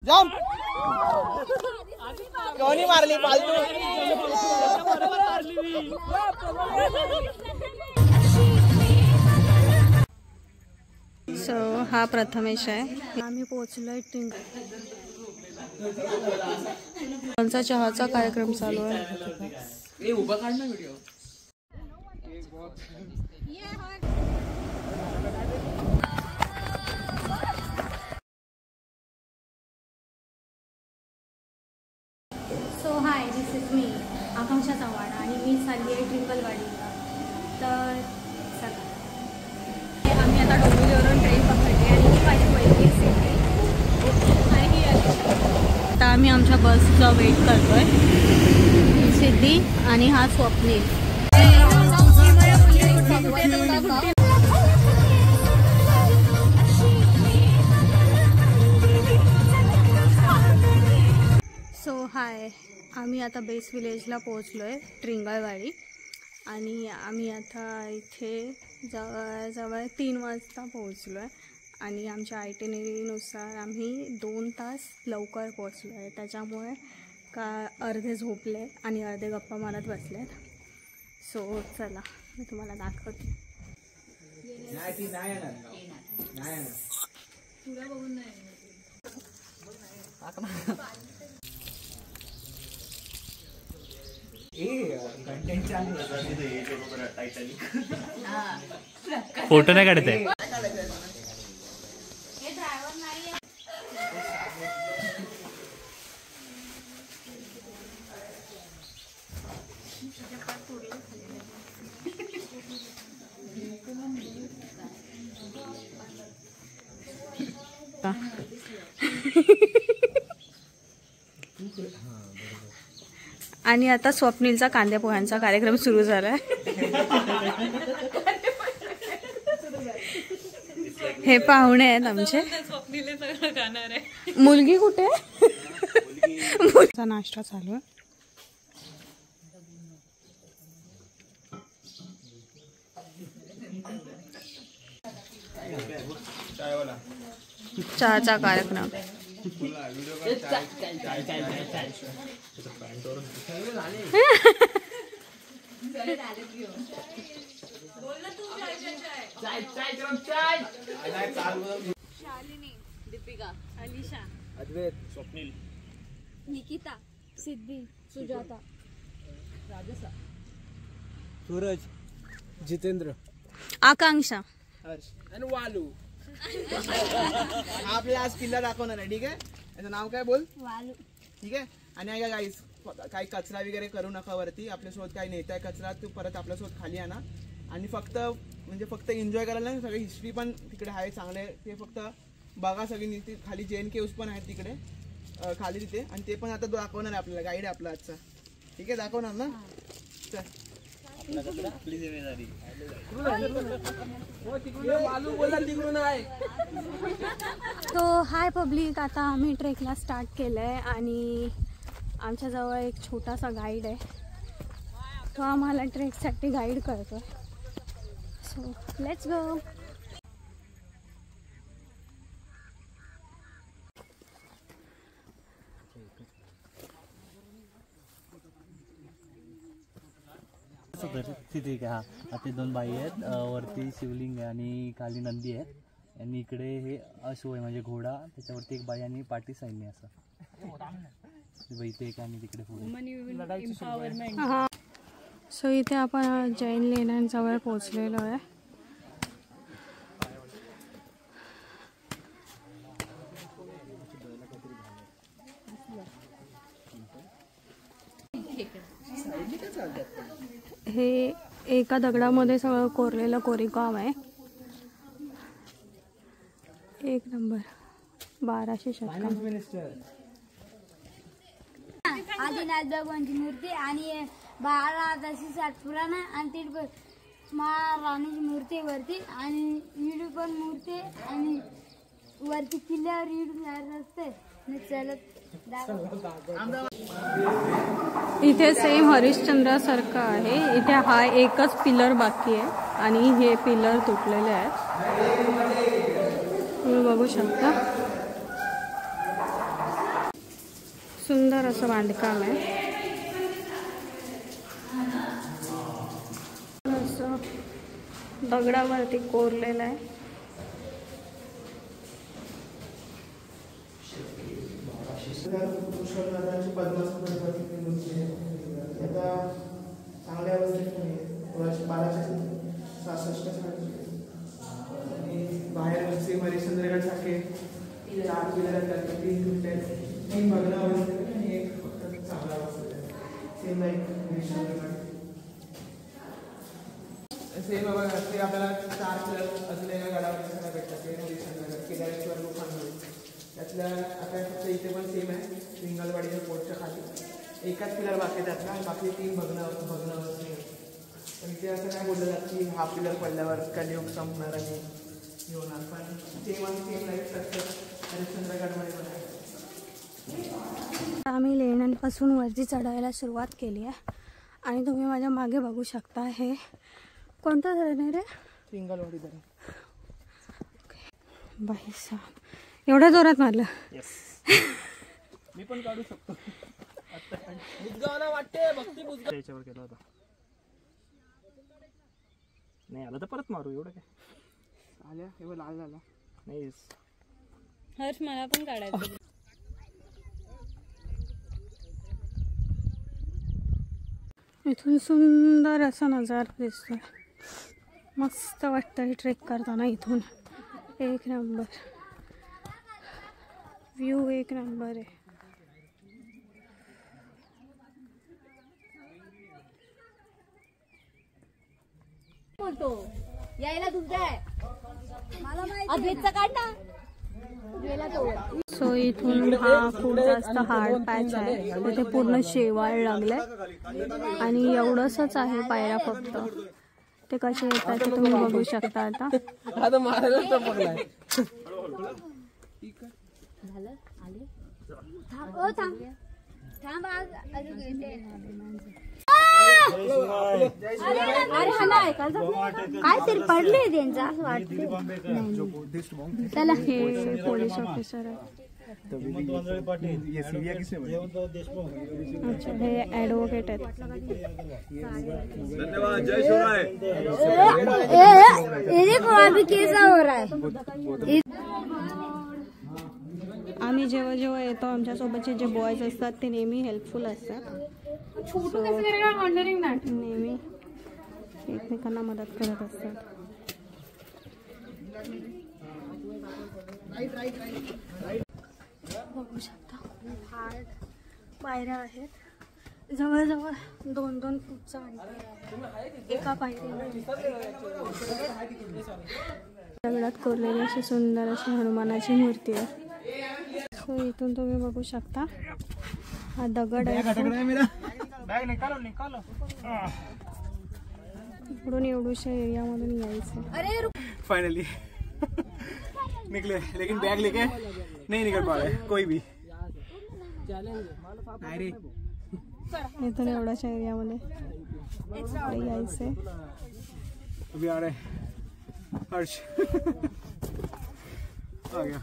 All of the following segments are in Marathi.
जंप कोणी मारली फालतू सो हा प्रथमेश आहे. आम्ही पोहोचलोय त्यांचा चहाचा कार्यक्रम चालू आहे. So hi, this is me Akanksha Chavan आणि मी चालली आहे ट्रिंगलवाडीला. तर चला, आम्ही आता डोंबिवलीवरून ट्रेन पकडली आणि ही माझी पहिली सिटी आणि ही आता आम्ही आमच्या बसचा वेट करतोय. सिद्धी आणि हा स्वप्नील. सो हाय, आम्ही आता बेस विलेजला पोहोचलो आहे ट्रिंगलवाडी आणि आम्ही आता इथे जवळ 3 वाजता पोहोचलो आहे आणि आमच्या आयटिनरीनुसार आम्ही 2 तास लवकर पोहोचलो आहे. त्याच्यामुळे अर्धे झोपले आणि अर्धे गप्पा मारत बसलेत. सो चला मी तुम्हाला दाखवते. फोटो नाही काढते. आणि आता स्वप्नीलचा कांद्या पोह्यांचा कार्यक्रम सुरू झालाय. हे पाहुणे आहेत आमचे. मुलगी कुठे? नाश्ता चालू आहे. चहाचा कार्यक्रम. शालिनी, दीपिका, अलिशा, अद्वैत, स्वप्नील, निकिता, सिद्धी, सुजाता, राजसा, सूरज, जितेंद्र, आकांक्षा, हर्ष आणि वालू. आपल्याला आज किल्ला दाखवणार आहे. ठीक आहे, याचं नाव काय बोल? वालू. ठीक आहे. आणि ऐका गाईस, काही कचरा वगैरे करू नका वरती. आपल्यासोबत काही नेताय कचरा तू परत आपल्यासोबत खाली आणा. आणि फक्त एन्जॉय करायला नाही, सगळी हिस्ट्री पण तिकडे आहे चांगले. ते फक्त बघा सगळी. खाली जैन केव्स पण आहेत तिकडे खाली तिथे. आणि ते पण आता दाखवणार आहे आपल्याला. गाईड आहे आपला आजचा. ठीक आहे, दाखवणार ना? चल. तो हाय पब्लिक, आता आम्ही ट्रेकला स्टार्ट केलंय आणि आमच्याजवळ एक छोटासा गाईड आहे. तो आम्हाला ट्रेकसाठी गाईड करतो. So let's go. तिथे का ते 2 बाई आहेत. वरती शिवलिंग आहे आणि खाली नंदी आहेत. आणि इकडे हे अश्व आहे म्हणजे घोडा. त्याच्यावरती एक बाई आणि पाठी सैन्य असं. इथे एक आणि तिकडे पुढे. सो इथे आपण जैन लेण्यांजवळ पोहोचलेलो आहे. हे एका दगडामध्ये सगळं कोरलेलं कोरीवकाम आहे. एक नंबर. 1200 शतकात. आदिनाथ भगवानची मूर्ती आणि 12,000 सातपुराणा आणि तिथे महाराणीची मूर्ती वरती आणि विडू पण मूर्ती आणि वरती किल्ल्यावर विडू रस्ते चलत. इथे सेम हरिश्चंद्र सारखं आहे. इथे हा एकच पिलर बाकी आहे आणि हे पिलर तुटलेले आहेत. तुम्ही बघू शकता. सुंदर असं बांधकाम आहे. असं दगडावरती कोरलेलं आहे. चांगल्या अवस्थेत 1266 बाहेर सेम हरिश्चंद्रगड सारखे 4 पिलर आहेत, 3 तुटले आहेत, 3 भग्न अवस्थेत आणि 1 फक्त चांगला अवस्थेत आहे. सेम लाईक हरिश्चंद्रगड सेम बघा ते आपल्याला 4 पिलर असलेल्या गडावर दिसायला भेटतात. सेम हरिश्चंद्रगड केदारेश्वर लोकांमध्ये त्यातल्या आता फक्त इथे पण सेम आहे. रिंगलवाडीच्या पोटच्या खाली एकाच पिलर बाकी त्यातला, बाकी 3 भग्न अवस्थेत. पण इथे असं काय बोललं जातं की हा पिलर पडल्यावर कलियुग संपणार आणि हे होणार, पण सेम लाईफ स्ट्रक्चर हरिश्चंद्रगडमध्ये पण आहे. आम्ही लेण्यांपासून वरती चढायला सुरुवात केली आहे आणि तुम्ही माझ्या मागे बघू शकता. हे कोणतं धरण आहे रे? रिंगलवाडी धरण. बाई साहेब एवढ्या जोरात मारलं. मी पण काढू शकतो. वाटते भक्ती याच्यावर केला होता. नाही आला तर परत मारू. एवढं काय आल्या एवढं लाल झाला नाही. हर्ष मला पण काढायचं. इथून सुंदर असा नजारा दिसतोय. मस्त वाटतंय ट्रेक करताना. इथून एक नंबर व्ह्यू, एक नंबर आहे. यायला तुमच्या अद्वैतचा काढ ना. सो इथून हा खूप जास्त हार्ड पॅच आहे. तिथे पूर्ण शेवाळ लागलंय आणि एवढंसच आहे पायऱ्या फक्त. ते कसे येतात ते तुम्ही बघू शकता. आता काय तरी पडले त्यांचं असं वाटतं. त्याला हे पोलीस ऑफिसर आहे. अच्छा हे ॲडव्होकेट आहेत. अभी कैसा हो रहा है. आम्ही जेव्हा जेव्हा येतो आमच्यासोबतचे जे बॉयज असतात ते नेहमी हेल्पफुल असतात. नेहमी एकमेकांना मदत करत असतात. बघू शकता खूप हार्ड पायऱ्या आहेत. जवळजवळ 2-2 फूटचा अंतर आहे एका पायरीवर. दगडात कोरलेली अशी सुंदर अशी हनुमानाची मूर्ती आहे. सो इथून तुम्ही बघू शकता हा दगड आहे. इकडून एवढ्याशा एरियामधून यायचं. फाइनली निकले, लेकिन बैग लेके नहीं निकल पा रहे कोई भी. इथून एवढ्याशा एरियामध्ये यायचंय. अभी आ रहे हर्ष आ गया.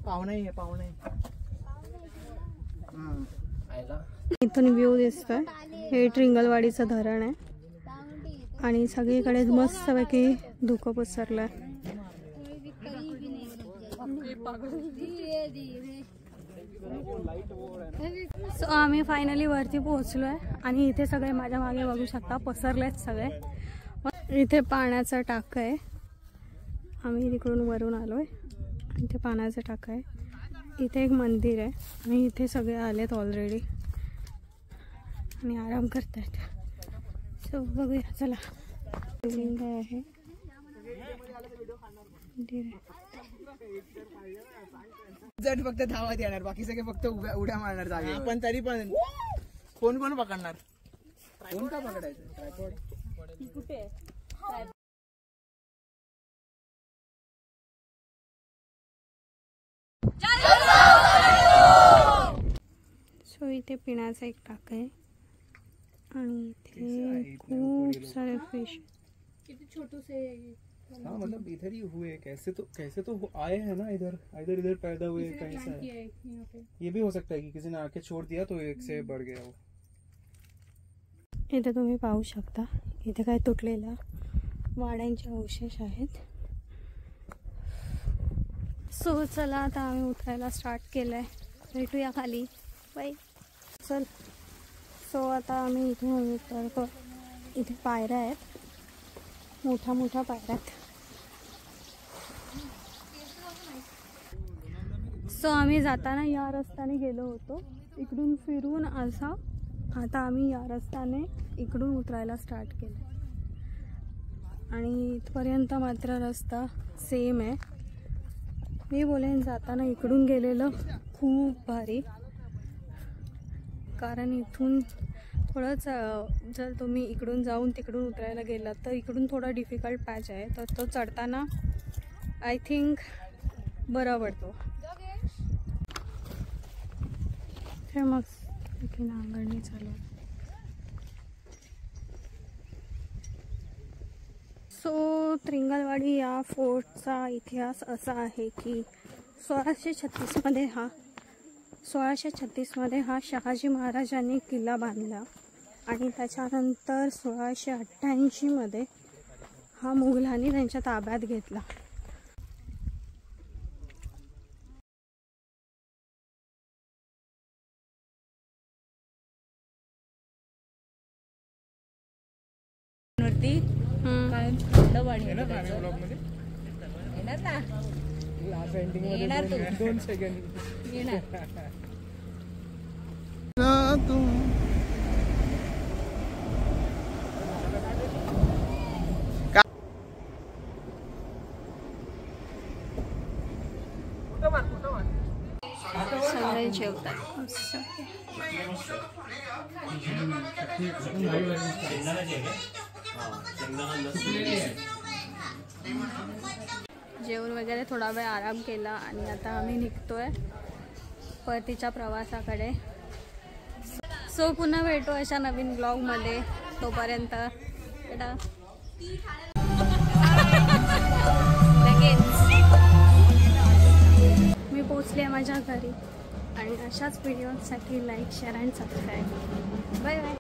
पाहुणा आहे पाहुणा आहे. इथून व्ह्यू दिसतोय. हे ट्रिंगलवाडीचं धरण आहे आणि सगळीकडे मस्तपैकी धुकं पसरलंय. सो आम्ही फायनली वरती पोहोचलोय आणि इथे सगळे माझ्या मागे बघू शकता पसरलेत सगळे. इथे पाण्याचा टाका आहे. आम्ही तिकडून वरून आलोय आणि इथे पाण्याचा टाका आहे. इथे एक मंदिर आहे आणि इथे सगळे आलेत ऑलरेडी आणि आराम करतायत. सो बघूया चला. लिंग आहे जट फक्त धावत येणार, बाकी सगळे फक्त उड्या मारणार जागे. पण तरी पण कोण कोण पकडणार? कोण का पकडायचं? ट्रायपॉड कुठे? सो इथे पिण्याचा एक टाक आहे आणि इथे खूप सारे फिश. किती छोटूसे हाँ मतलब इधर ही हुए, कैसे तो आए हैं ना, इधर पैदा हुए कहीं से। ये भी हो सकता है कि किसी ने आके छोड़ दिया तो एक से बढ़ गया वो। इथे तुम्ही पाहू शकता, इथे काय तुटलेल्या वाड्यांचे अवशेष आहेत. सो चला आता आम्ही उतरायला स्टार्ट केलंय. भेटूया खाली. बाय. चल. सो आता आम्ही इथे उतरतो. इथे पायऱ्या आहेत, मोठ्या पायऱ्या आहेत. सो आम्ही जाताना या रस्त्याने गेलो होतो, इकडून फिरून असा आता आम्ही या रस्त्याने इकडून उतरायला स्टार्ट केलं आणि इथपर्यंत मात्र रस्ता सेम आहे. मी बोलेन जाताना इकडून गेलेलं खूप भारी, कारण इथून थोडंच जर तुम्ही इकडून जाऊन तिकडून उतरायला गेलात तर इकडून थोडा डिफिकल्ट पॅच आहे, तर तो चढताना आय थिंक बरा पडतो. हे मग नांगरणी चालू. सो त्रिंगलवाडी या फोर्टचा इतिहास असा आहे की 1636मध्ये हा शहाजी महाराजांनी किल्ला बांधला आणि त्याच्यानंतर 1688मध्ये हा मुघलांनी त्यांच्या ताब्यात घेतला. सगळे जेवतात. जेवण वगैरे थोडा वेळ आराम केला आणि आता आम्ही निघतोय परतीच्या प्रवासाकडे. सो पुन्हा भेटू अशा नवीन ब्लॉगमध्ये. तोपर्यंत मी पोचले माझ्या घरी आणि अशाच व्हिडिओसाठी like, share and subscribe. Bye bye.